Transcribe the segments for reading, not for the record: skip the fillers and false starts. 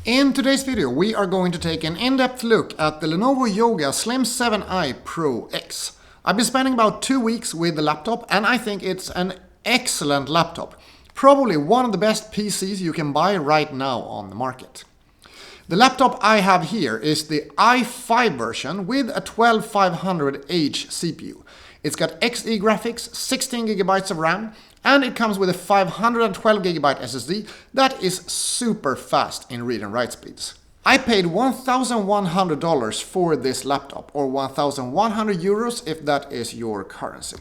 In today's video, we are going to take an in-depth look at the Lenovo Yoga Slim 7i Pro X. I've been spending about 2 weeks with the laptop and I think it's an excellent laptop. Probably one of the best PCs you can buy right now on the market. The laptop I have here is the i5 version with a 12500H CPU. It's got Xe graphics, 16GB of RAM, and it comes with a 512GB SSD that is super fast in read and write speeds. I paid $1,100 for this laptop, or 1,100 euros if that is your currency.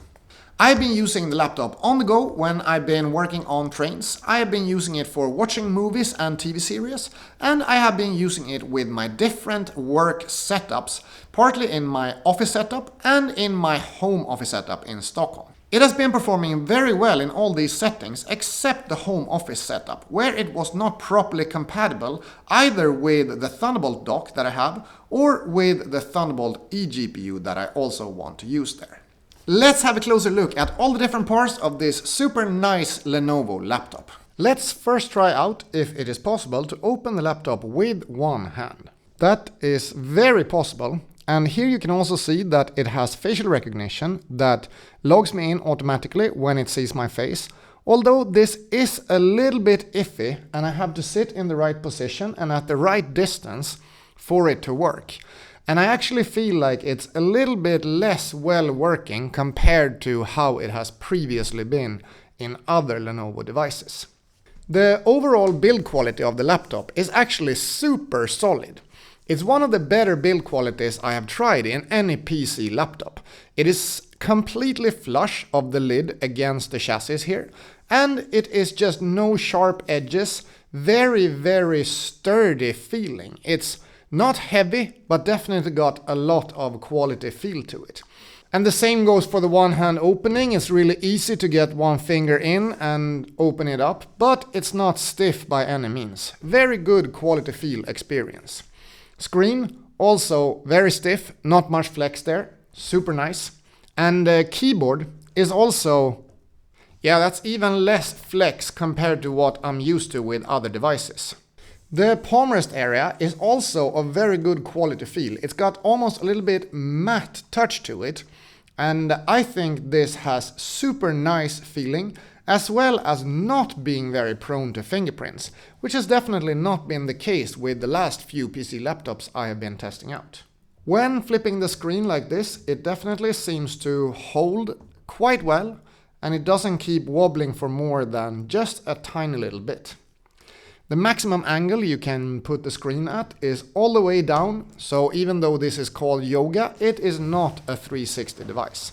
I've been using the laptop on the go when I've been working on trains. I have been using it for watching movies and TV series, and I have been using it with my different work setups, partly in my office setup and in my home office setup in Stockholm. It has been performing very well in all these settings except the home office setup, where it was not properly compatible either with the Thunderbolt dock that I have or with the Thunderbolt eGPU that I also want to use there. Let's have a closer look at all the different parts of this super nice Lenovo laptop. Let's first try out if it is possible to open the laptop with one hand. That is very possible, and here you can also see that it has facial recognition that logs me in automatically when it sees my face. Although this is a little bit iffy and I have to sit in the right position and at the right distance for it to work. And I actually feel like it's a little bit less well working compared to how it has previously been in other Lenovo devices. The overall build quality of the laptop is actually super solid. It's one of the better build qualities I have tried in any PC laptop. It is completely flush of the lid against the chassis here, and it is just no sharp edges, very sturdy feeling. It's not heavy, but definitely got a lot of quality feel to it. And the same goes for the one-hand opening. It's really easy to get one finger in and open it up, but it's not stiff by any means. Very good quality feel experience. Screen, also very stiff, not much flex there, super nice. And the keyboard is also, that's even less flex compared to what I'm used to with other devices. The palm rest area is also a very good quality feel. It's got almost a little bit matte touch to it, and I think this has super nice feeling, as well as not being very prone to fingerprints, which has definitely not been the case with the last few PC laptops I have been testing out. When flipping the screen like this, it definitely seems to hold quite well, and it doesn't keep wobbling for more than just a tiny little bit. The maximum angle you can put the screen at is all the way down, so even though this is called Yoga, it is not a 360 device.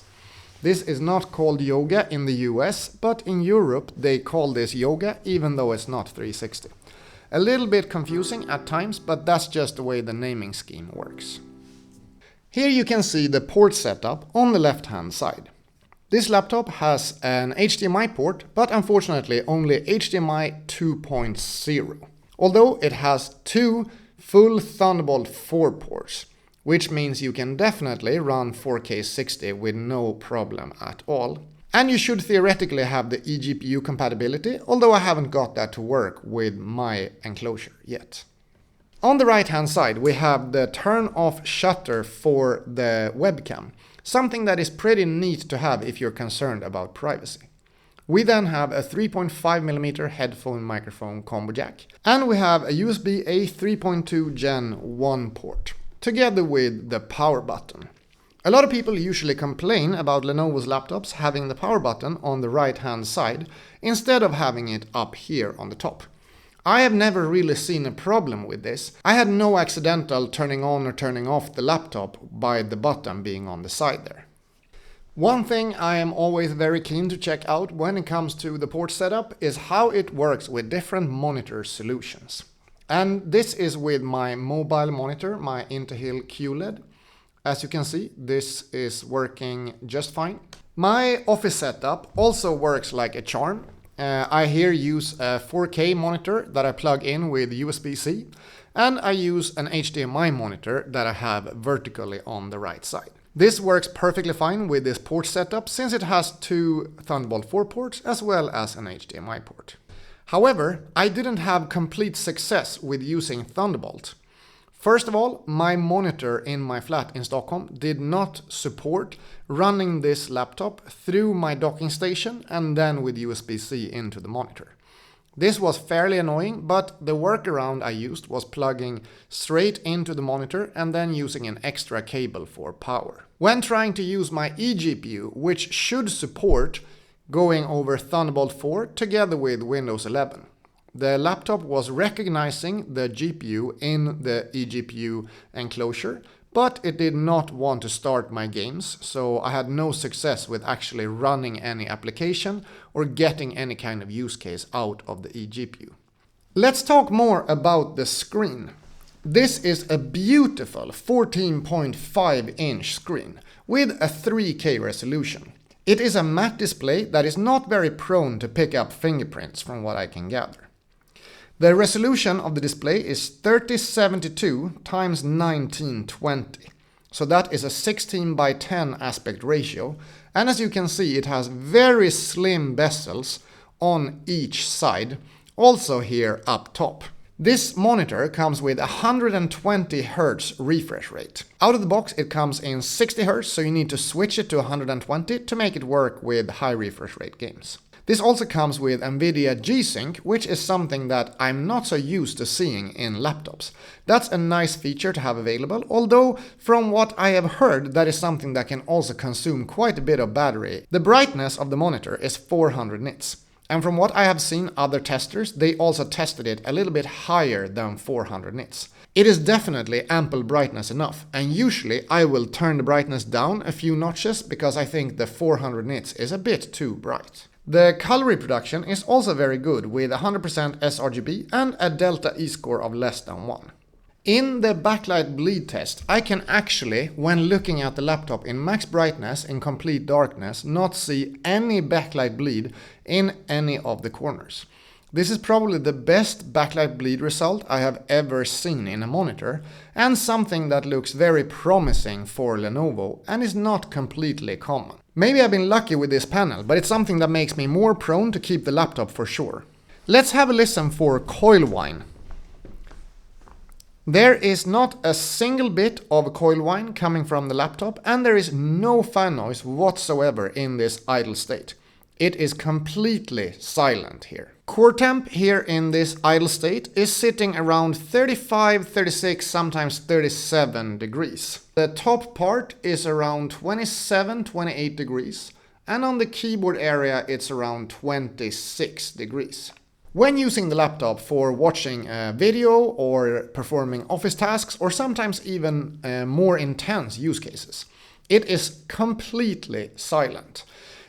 This is not called Yoga in the US, but in Europe they call this Yoga even though it's not 360. A little bit confusing at times, but that's just the way the naming scheme works. Here you can see the port setup on the left hand side. This laptop has an HDMI port, but unfortunately only HDMI 2.0. Although it has 2 full Thunderbolt 4 ports, which means you can definitely run 4K 60 with no problem at all. And you should theoretically have the eGPU compatibility, although I haven't got that to work with my enclosure yet. On the right hand side we have the turn off shutter for the webcam. Something that is pretty neat to have if you're concerned about privacy. We then have a 3.5mm headphone microphone combo jack, and we have a USB-A 3.2 Gen 1 port, together with the power button. A lot of people usually complain about Lenovo's laptops having the power button on the right hand side instead of having it up here on the top. I have never really seen a problem with this. I had no accidental turning on or turning off the laptop by the button being on the side there. One thing I am always very keen to check out when it comes to the port setup is how it works with different monitor solutions. And this is with my mobile monitor, my Interhill QLED. As you can see, this is working just fine. My office setup also works like a charm. I here use a 4K monitor that I plug in with USB-C, and I use an HDMI monitor that I have vertically on the right side. This works perfectly fine with this port setup since it has 2 Thunderbolt 4 ports as well as an HDMI port. However, I didn't have complete success with using Thunderbolt. First of all, my monitor in my flat in Stockholm did not support running this laptop through my docking station and then with USB-C into the monitor. This was fairly annoying, but the workaround I used was plugging straight into the monitor and then using an extra cable for power. When trying to use my eGPU, which should support going over Thunderbolt 4 together with Windows 11, the laptop was recognizing the GPU in the eGPU enclosure, but it did not want to start my games, so I had no success with actually running any application or getting any kind of use case out of the eGPU. Let's talk more about the screen. This is a beautiful 14.5-inch screen with a 3K resolution. It is a matte display that is not very prone to pick up fingerprints from what I can gather. The resolution of the display is 3072 x 1920, so that is a 16:10 aspect ratio, and as you can see it has very slim bezels on each side, also here up top. This monitor comes with 120 Hz refresh rate. Out of the box it comes in 60 Hz, so you need to switch it to 120 to make it work with high refresh rate games. This also comes with NVIDIA G-Sync, which is something that I'm not so used to seeing in laptops. That's a nice feature to have available, although from what I have heard that is something that can also consume quite a bit of battery. The brightness of the monitor is 400 nits. And from what I have seen other testers, they also tested it a little bit higher than 400 nits. It is definitely ample brightness enough, and usually I will turn the brightness down a few notches because I think the 400 nits is a bit too bright. The color reproduction is also very good with 100% sRGB and a delta E-score of less than 1. In the backlight bleed test, I can actually, when looking at the laptop in max brightness in complete darkness, not see any backlight bleed in any of the corners. This is probably the best backlight bleed result I have ever seen in a monitor, and something that looks very promising for Lenovo and is not completely common. Maybe I've been lucky with this panel, but it's something that makes me more prone to keep the laptop for sure. Let's have a listen for coil whine. There is not a single bit of coil whine coming from the laptop, and there is no fan noise whatsoever in this idle state. It is completely silent here. Core temp here in this idle state is sitting around 35, 36, sometimes 37 degrees. The top part is around 27, 28 degrees, and on the keyboard area it's around 26 degrees. When using the laptop for watching a video or performing office tasks or sometimes even more intense use cases, it is completely silent.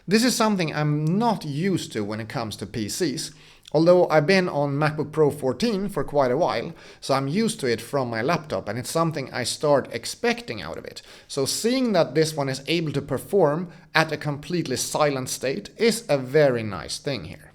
This is something I'm not used to when it comes to PCs, although I've been on MacBook Pro 14 for quite a while, so I'm used to it from my laptop and it's something I start expecting out of it. So seeing that this one is able to perform at a completely silent state is a very nice thing here.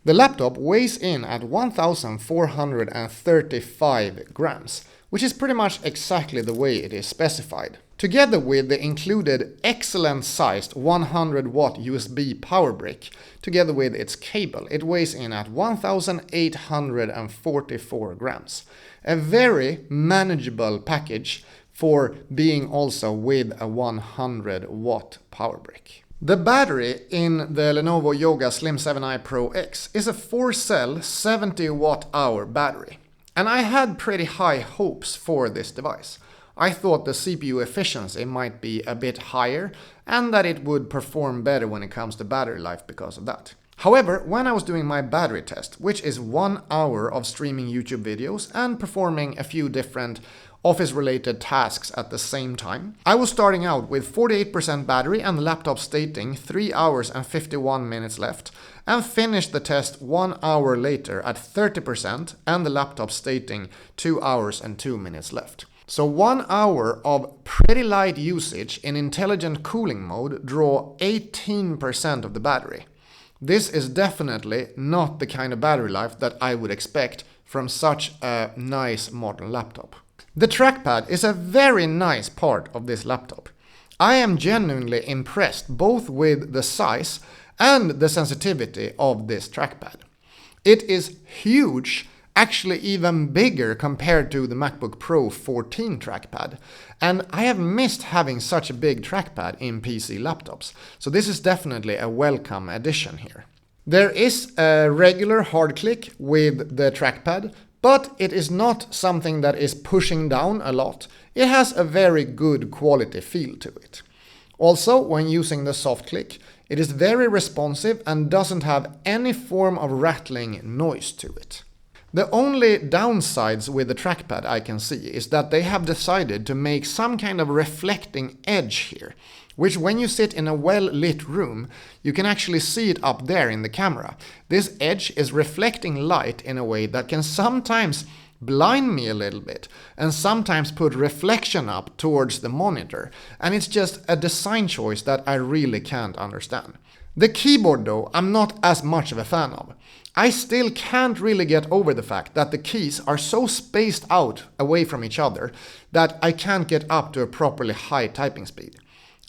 The laptop weighs in at 1,435 grams, which is pretty much exactly the way it is specified. Together with the included excellent sized 100 watt USB power brick, together with its cable, it weighs in at 1,844 grams. A very manageable package for being also with a 100 watt power brick. The battery in the Lenovo Yoga Slim 7i Pro X is a 4-cell 70 watt-hour battery. And I had pretty high hopes for this device. I thought the CPU efficiency might be a bit higher and that it would perform better when it comes to battery life because of that. However, when I was doing my battery test, which is 1 hour of streaming YouTube videos and performing a few different office-related tasks at the same time, I was starting out with 48% battery and the laptop stating 3 hours and 51 minutes left, and finished the test 1 hour later at 30% and the laptop stating 2 hours and 2 minutes left. So 1 hour of pretty light usage in intelligent cooling mode draw 18% of the battery. This is definitely not the kind of battery life that I would expect from such a nice modern laptop. The trackpad is a very nice part of this laptop. I am genuinely impressed both with the size and the sensitivity of this trackpad. It is huge, actually even bigger compared to the MacBook Pro 14 trackpad. And I have missed having such a big trackpad in PC laptops, so this is definitely a welcome addition here. There is a regular hard click with the trackpad, but it is not something that is pushing down a lot. It has a very good quality feel to it. Also, when using the soft click, it is very responsive and doesn't have any form of rattling noise to it. The only downsides with the trackpad I can see is that they have decided to make some kind of reflecting edge here, which when you sit in a well-lit room, you can actually see it up there in the camera. This edge is reflecting light in a way that can sometimes blind me a little bit and sometimes put reflection up towards the monitor, and it's just a design choice that I really can't understand. The keyboard though, I'm not as much of a fan of. I still can't really get over the fact that the keys are so spaced out away from each other that I can't get up to a properly high typing speed.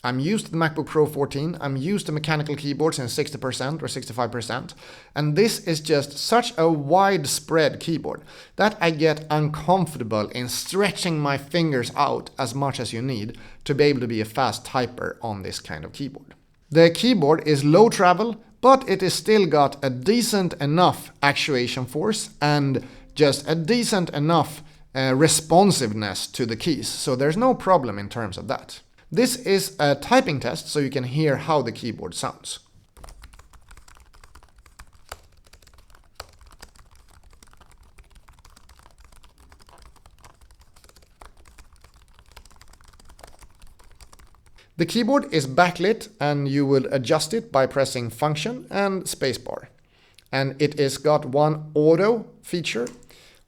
I'm used to the MacBook Pro 14, I'm used to mechanical keyboards in 60% or 65%, and this is just such a widespread keyboard that I get uncomfortable in stretching my fingers out as much as you need to be able to be a fast typer on this kind of keyboard. The keyboard is low travel, but it is still got a decent enough actuation force and just a decent enough responsiveness to the keys, so there's no problem in terms of that. This is a typing test so you can hear how the keyboard sounds. The keyboard is backlit and you will adjust it by pressing Function and Spacebar. And it is got one auto feature,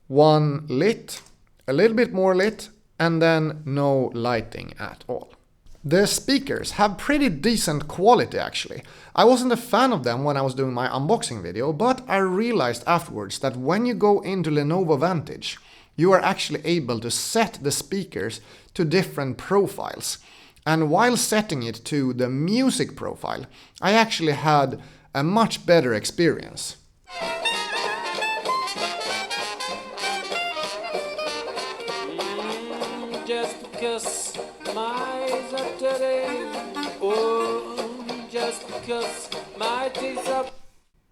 one lit, a little bit more lit, and then no lighting at all. The speakers have pretty decent quality actually. I wasn't a fan of them when I was doing my unboxing video, but I realized afterwards that when you go into Lenovo Vantage, you are actually able to set the speakers to different profiles. And while setting it to the music profile, I actually had a much better experience. Just because my eyes are dirty, oh, just because my teeth are...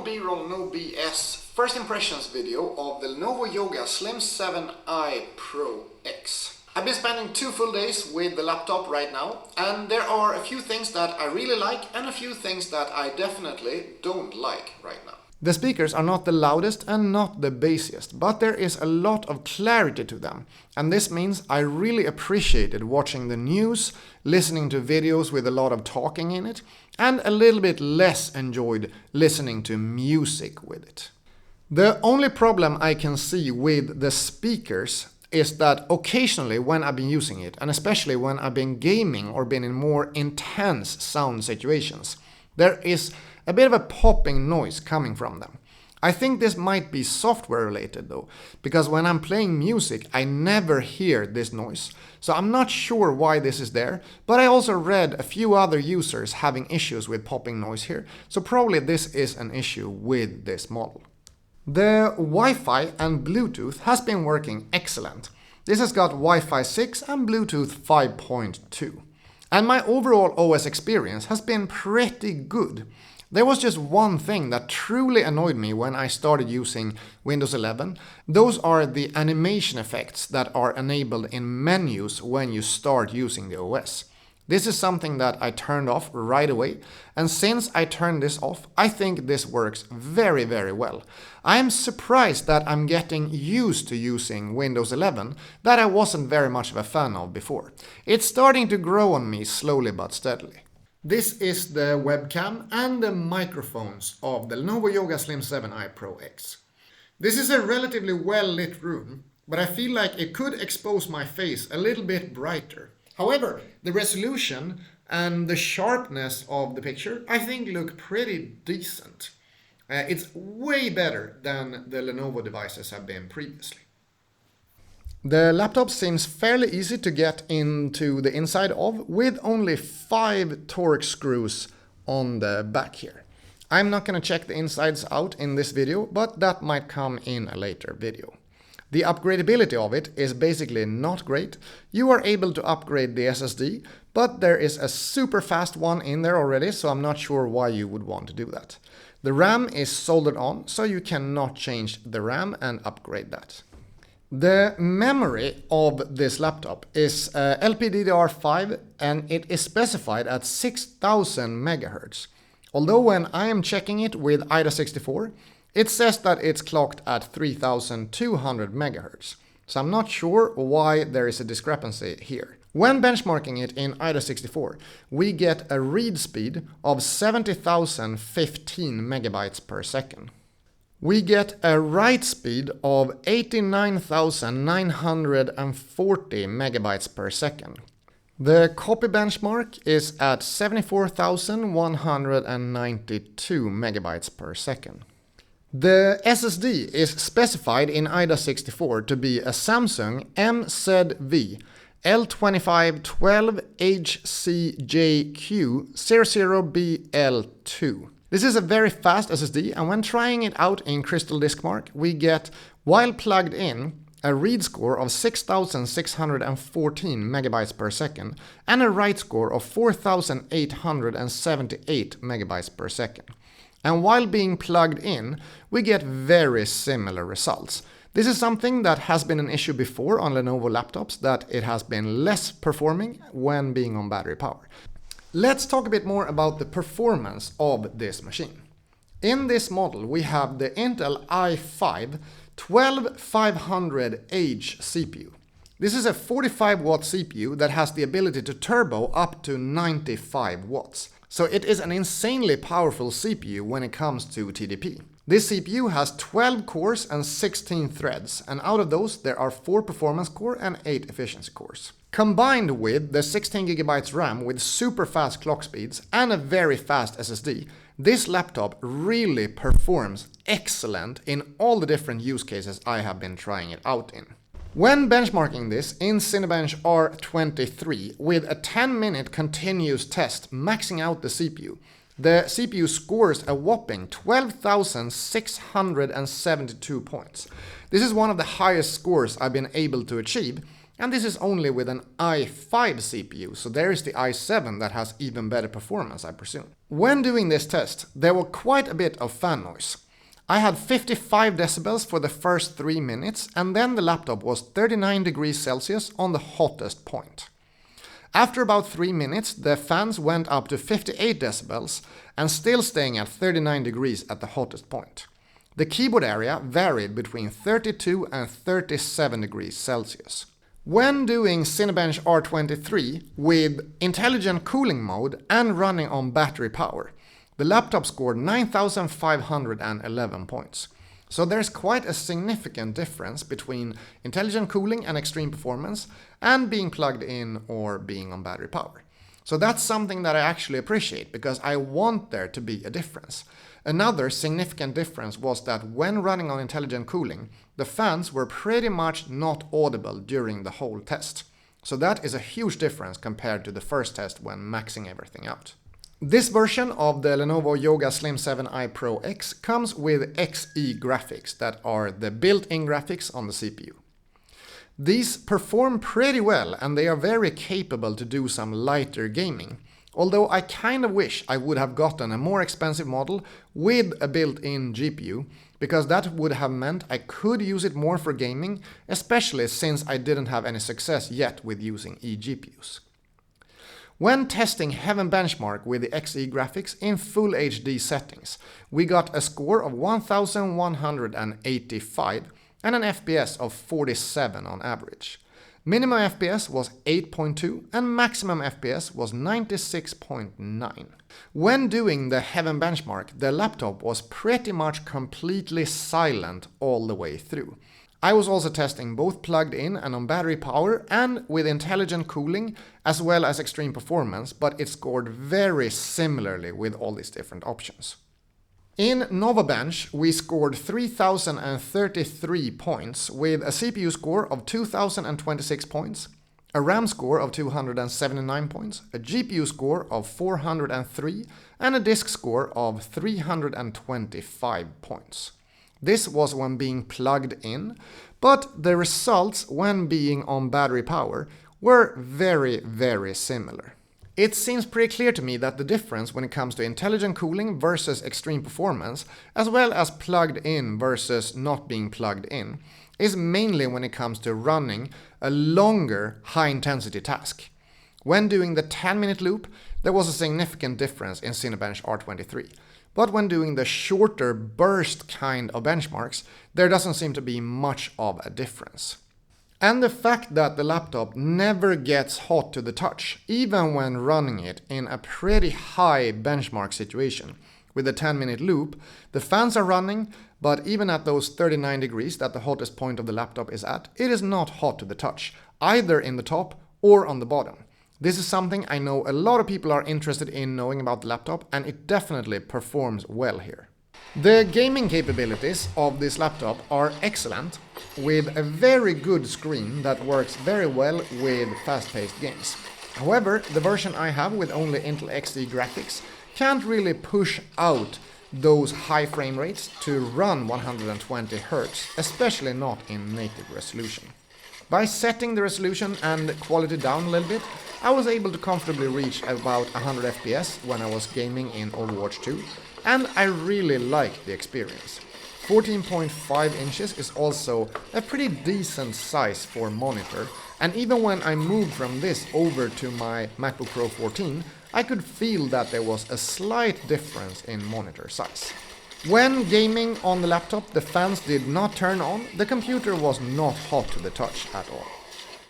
B-roll, no BS. First impressions video of the Lenovo Yoga Slim 7i Pro X. I've been spending 2 full days with the laptop right now, and there are a few things that I really like and a few things that I definitely don't like right now. The speakers are not the loudest and not the bassiest, but there is a lot of clarity to them, and this means I really appreciated watching the news, listening to videos with a lot of talking in it, and a little bit less enjoyed listening to music with it. The only problem I can see with the speakers is that occasionally when I've been using it, and especially when I've been gaming or been in more intense sound situations, there is a bit of a popping noise coming from them. I think this might be software related though, because when I'm playing music I never hear this noise, so I'm not sure why this is there, but I also read a few other users having issues with popping noise here, so probably this is an issue with this model. The Wi-Fi and Bluetooth has been working excellent. This has got Wi-Fi 6 and Bluetooth 5.2. And my overall OS experience has been pretty good. There was just one thing that truly annoyed me when I started using Windows 11. Those are the animation effects that are enabled in menus when you start using the OS. This is something that I turned off right away, and since I turned this off, I think this works very, very well. I am surprised that I'm getting used to using Windows 11 that I wasn't very much of a fan of before. It's starting to grow on me slowly but steadily. This is the webcam and the microphones of the Lenovo Yoga Slim 7i Pro X. This is a relatively well lit room, but I feel like it could expose my face a little bit brighter. However, the resolution and the sharpness of the picture I think look pretty decent. It's way better than the Lenovo devices have been previously. The laptop seems fairly easy to get into the inside of with only 5 Torx screws on the back here. I'm not going to check the insides out in this video, but that might come in a later video. The upgradability of it is basically not great. You are able to upgrade the SSD, but there is a super fast one in there already, so I'm not sure why you would want to do that. The RAM is soldered on, so you cannot change the RAM and upgrade that. The memory of this laptop is LPDDR5 and it is specified at 6000 MHz. Although when I am checking it with AIDA64, it says that it's clocked at 3200 MHz. So I'm not sure why there is a discrepancy here. When benchmarking it in AIDA64, we get a read speed of 70,015 megabytes per second. We get a write speed of 89,940 megabytes per second. The copy benchmark is at 74,192 megabytes per second. The SSD is specified in AIDA64 to be a Samsung MZV L2512HCJQ00BL2. This is a very fast SSD, and when trying it out in Crystal Diskmark, we get, while plugged in, a read score of 6,614 megabytes per second and a write score of 4,878 megabytes per second. And while being plugged in, we get very similar results. This is something that has been an issue before on Lenovo laptops, that it has been less performing when being on battery power. Let's talk a bit more about the performance of this machine. In this model, we have the Intel i5 12500H CPU. This is a 45 watt CPU that has the ability to turbo up to 95 watts. So it is an insanely powerful CPU when it comes to TDP. This CPU has 12 cores and 16 threads, and out of those there are 4 performance core and 8 efficiency cores. Combined with the 16GB RAM with super fast clock speeds and a very fast SSD, this laptop really performs excellent in all the different use cases I have been trying it out in. When benchmarking this in Cinebench R23 with a 10-minute continuous test maxing out the CPU scores a whopping 12,672 points. This is one of the highest scores I've been able to achieve, and this is only with an i5 CPU, so there is the i7 that has even better performance, I presume. When doing this test, there was quite a bit of fan noise. I had 55 decibels for the first 3 minutes, and then the laptop was 39 degrees Celsius on the hottest point. After about 3 minutes, the fans went up to 58 decibels and still staying at 39 degrees at the hottest point. The keyboard area varied between 32 and 37 degrees Celsius. When doing Cinebench R23 with intelligent cooling mode and running on battery power, the laptop scored 9,511 points. So there's quite a significant difference between intelligent cooling and extreme performance and being plugged in or being on battery power. So that's something that I actually appreciate because I want there to be a difference. Another significant difference was that when running on intelligent cooling, the fans were pretty much not audible during the whole test. So that is a huge difference compared to the first test when maxing everything out. This version of the Lenovo Yoga Slim 7i Pro X comes with Xe graphics that are the built-in graphics on the CPU. These perform pretty well and they are very capable to do some lighter gaming, although I kind of wish I would have gotten a more expensive model with a built-in GPU, because that would have meant I could use it more for gaming, especially since I didn't have any success yet with using eGPUs. When testing Heaven Benchmark with the Xe graphics in Full HD settings, we got a score of 1,185 and an FPS of 47 on average. Minimum FPS was 8.2 and maximum FPS was 96.9. When doing the Heaven Benchmark, the laptop was pretty much completely silent all the way through. I was also testing both plugged in and on battery power and with intelligent cooling as well as extreme performance, but it scored very similarly with all these different options. In NovaBench, we scored 3,033 points with a CPU score of 2,026 points, a RAM score of 279 points, a GPU score of 403, and a disk score of 325 points. This was when being plugged in, but the results when being on battery power were very, very similar. It seems pretty clear to me that the difference when it comes to intelligent cooling versus extreme performance, as well as plugged in versus not being plugged in, is mainly when it comes to running a longer high-intensity task. When doing the 10-minute loop, there was a significant difference in Cinebench R23. But when doing the shorter burst kind of benchmarks, there doesn't seem to be much of a difference. And the fact that the laptop never gets hot to the touch, even when running it in a pretty high benchmark situation. With the 10-minute loop, the fans are running, but even at those 39 degrees that the hottest point of the laptop is at, it is not hot to the touch, either in the top or on the bottom. This is something I know a lot of people are interested in knowing about the laptop, and it definitely performs well here. The gaming capabilities of this laptop are excellent, with a very good screen that works very well with fast-paced games. However, the version I have with only Intel XD graphics can't really push out those high frame rates to run 120 Hz, especially not in native resolution. By setting the resolution and quality down a little bit, I was able to comfortably reach about 100 FPS when I was gaming in Overwatch 2, and I really like the experience. 14.5 inches is also a pretty decent size for monitor, and even when I moved from this over to my MacBook Pro 14, I could feel that there was a slight difference in monitor size. When gaming on the laptop, the fans did not turn on, the computer was not hot to the touch at all.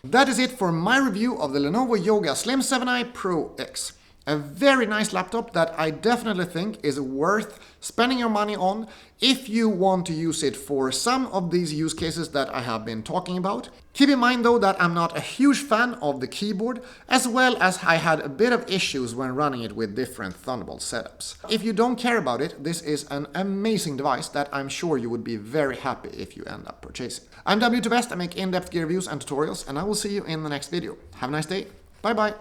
That is it for my review of the Lenovo Yoga Slim 7i Pro X. A very nice laptop that I definitely think is worth spending your money on if you want to use it for some of these use cases that I have been talking about. Keep in mind though that I'm not a huge fan of the keyboard, as well as I had a bit of issues when running it with different Thunderbolt setups. If you don't care about it, this is an amazing device that I'm sure you would be very happy if you end up purchasing. I'm W2Best, I make in-depth gear reviews and tutorials, and I will see you in the next video. Have a nice day. Bye bye.